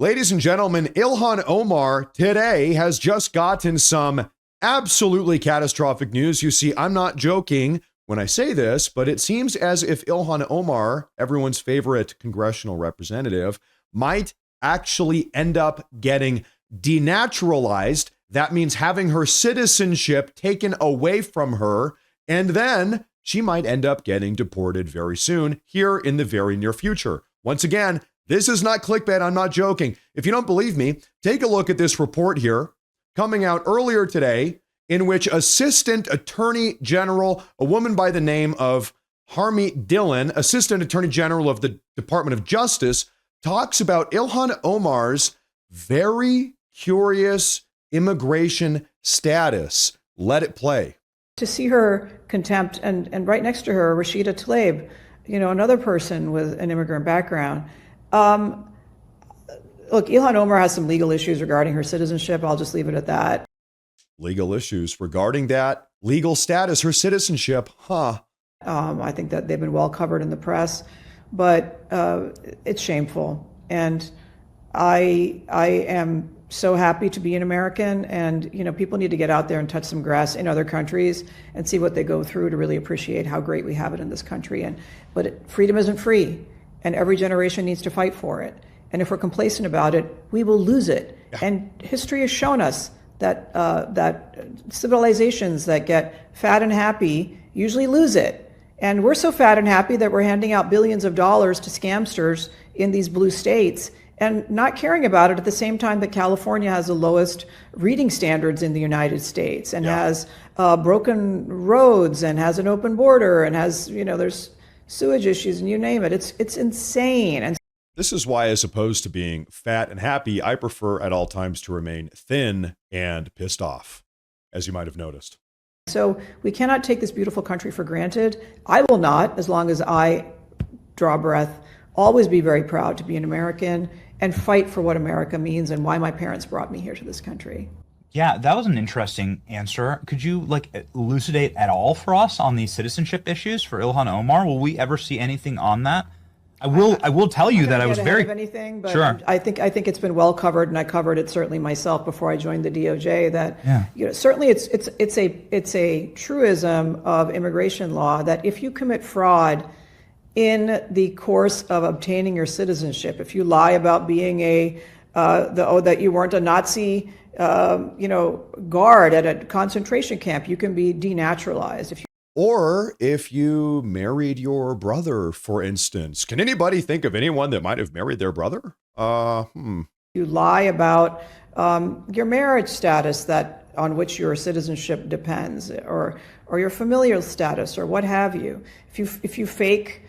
Ladies and gentlemen, Ilhan Omar today has just gotten some absolutely catastrophic news. You see, I'm not joking when I say this, but it seems as if Ilhan Omar, everyone's favorite congressional representative, might actually end up getting denaturalized. That means having her citizenship taken away from her, and then she might end up getting deported very soon here in the very near future. Once again, this is not clickbait. I'm not joking. If you don't believe me, take a look at this report here coming out earlier today in which Assistant Attorney General, a woman by the name of Harmeet Dillon, Assistant Attorney General of the Department of Justice, talks about Ilhan Omar's very curious immigration status. Let it play. To see her contempt and right next to her, Rashida Tlaib, another person with an immigrant background. Look, Ilhan Omar has some legal issues regarding her citizenship. I'll just leave it at that. Legal issues regarding that legal status, her citizenship, I think that they've been well covered in the press, but it's shameful. And I am so happy to be an American, and people need to get out there and touch some grass in other countries and see what they go through to really appreciate how great we have it in this country. But freedom isn't free, and every generation needs to fight for it. And if we're complacent about it, we will lose it. Yeah. And history has shown us that civilizations that get fat and happy usually lose it. And we're so fat and happy that we're handing out billions of dollars to scamsters in these blue states and not caring about it at the same time that California has the lowest reading standards in the United States and has broken roads and has an open border and has, there's sewage issues and you name it. It's insane. And this is why, as opposed to being fat and happy, I prefer at all times to remain thin and pissed off, as you might have noticed. So we cannot take this beautiful country for granted. I will not, as long as I draw breath, always be very proud to be an American and fight for what America means and why my parents brought me here to this country. Yeah, that was an interesting answer. Could you elucidate at all for us on these citizenship issues for Ilhan Omar? Will we ever see anything on that? I will tell you that I was very anything, but sure. I think it's been well covered, and I covered it certainly myself before I joined the DOJ. That certainly it's a truism of immigration law that if you commit fraud in the course of obtaining your citizenship, if you lie about being that you weren't a Nazi guard at a concentration camp, you can be denaturalized. Or if you married your brother, for instance. Can anybody think of anyone that might have married their brother? You lie about your marriage status on which your citizenship depends, or your familial status, or what have you. If you fake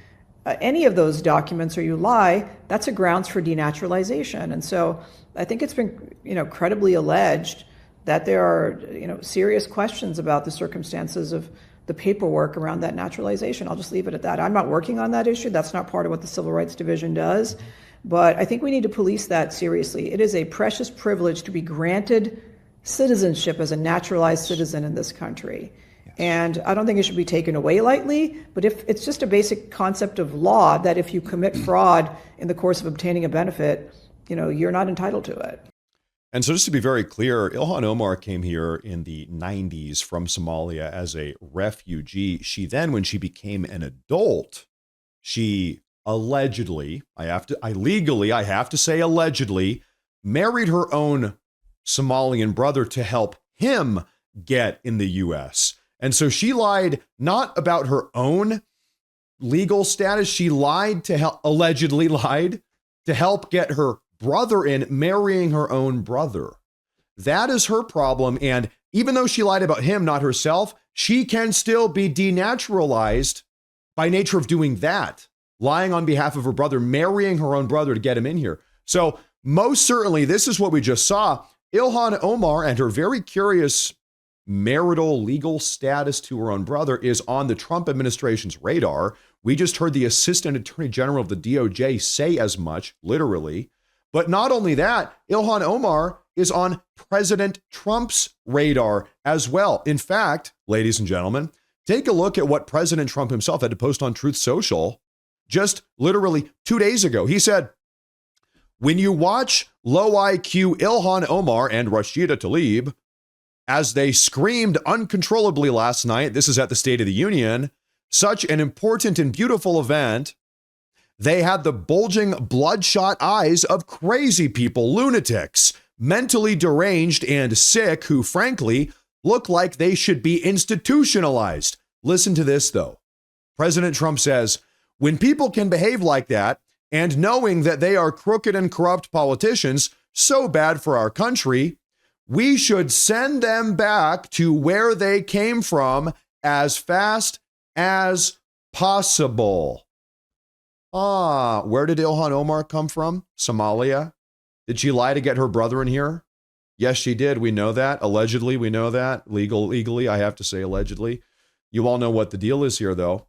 any of those documents or you lie, that's a grounds for denaturalization. And so I think it's been credibly alleged that there are serious questions about the circumstances of the paperwork around that naturalization. I'll just leave it at that. I'm not working on that issue. That's not part of what the Civil Rights Division does. But I think we need to police that seriously. It is a precious privilege to be granted citizenship as a naturalized citizen in this country. Yes. And I don't think it should be taken away lightly, but if it's just a basic concept of law that if you commit fraud in the course of obtaining a benefit, you're not entitled to it. And so just to be very clear, Ilhan Omar came here in the 90s from Somalia as a refugee. She then, when she became an adult, she allegedly, I have to say allegedly, married her own Somalian brother to help him get in the U.S. And so she lied not about her own legal status. She allegedly lied to help get her brother in, marrying her own brother. That is her problem. And even though she lied about him, not herself, she can still be denaturalized by nature of doing that, lying on behalf of her brother, marrying her own brother to get him in here. So most certainly, this is what we just saw. Ilhan Omar and her very curious marital legal status to her own brother is on the Trump administration's radar. We just heard the Assistant Attorney General of the DOJ say as much, literally. But not only that, Ilhan Omar is on President Trump's radar as well. In fact, ladies and gentlemen, take a look at what President Trump himself had to post on Truth Social just literally 2 days ago. He said, When you watch low IQ Ilhan Omar and Rashida Tlaib as they screamed uncontrollably last night, this is at the State of the Union, such an important and beautiful event, they had the bulging, bloodshot eyes of crazy people, lunatics, mentally deranged and sick who, frankly, look like they should be institutionalized. Listen to this, though. President Trump says, when people can behave like that, and knowing that they are crooked and corrupt politicians, so bad for our country, we should send them back to where they came from as fast as possible. Where did Ilhan Omar come from? Somalia. Did she lie to get her brother in here? Yes, she did. We know that. Allegedly, we know that. Legally, I have to say allegedly. You all know what the deal is here, though.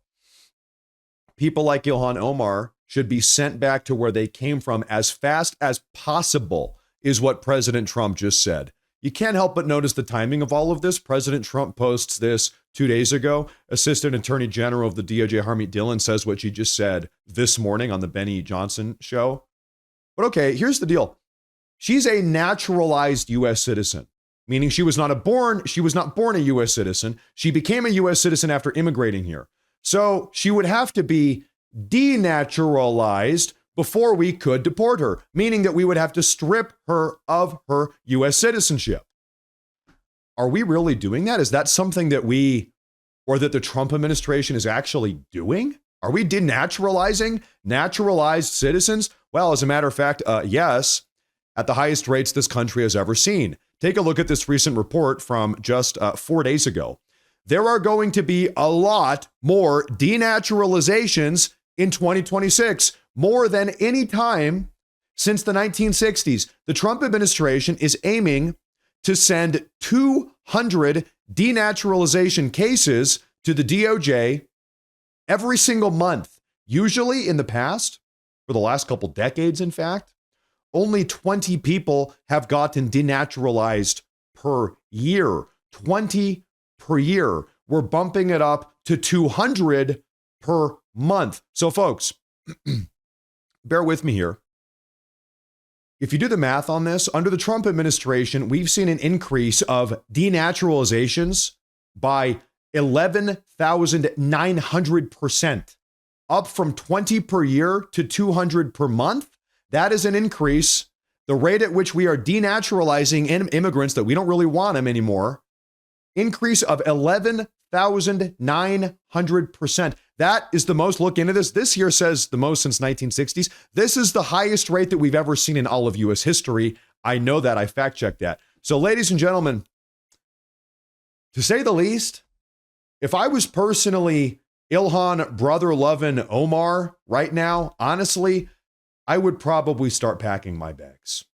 People like Ilhan Omar should be sent back to where they came from as fast as possible, is what President Trump just said. You can't help but notice the timing of all of this. President Trump posts this 2 days ago. Assistant Attorney General of the DOJ, Harmeet Dillon, says what she just said this morning on the Benny Johnson show. But okay, here's the deal. She's a naturalized U.S. citizen, meaning she was not born a U.S. citizen. She became a U.S. citizen after immigrating here. So she would have to be denaturalized before we could deport her, meaning that we would have to strip her of her U.S. citizenship. Are we really doing that? Is that something that that the Trump administration is actually doing? Are we denaturalizing naturalized citizens? Well, as a matter of fact, yes, at the highest rates this country has ever seen. Take a look at this recent report from just 4 days ago. There are going to be a lot more denaturalizations in 2026, more than any time since the 1960s. The Trump administration is aiming to send 200 denaturalization cases to the DOJ every single month. Usually in the past, for the last couple decades, in fact, only 20 people have gotten denaturalized per year. 20 per year. We're bumping it up to 200 per month. So folks, bear with me here. If you do the math on this, under the Trump administration, we've seen an increase of denaturalizations by 11,900%, up from 20 per year to 200 per month. That is an increase. The rate at which we are denaturalizing immigrants that we don't really want them anymore, increase of 11,900%. That is the most. Look into this. This year says the most since 1960s. This is the highest rate that we've ever seen in all of U.S. history. I know that. I fact checked that. So, ladies and gentlemen, to say the least, if I was personally Ilhan brother loving Omar right now, honestly, I would probably start packing my bags.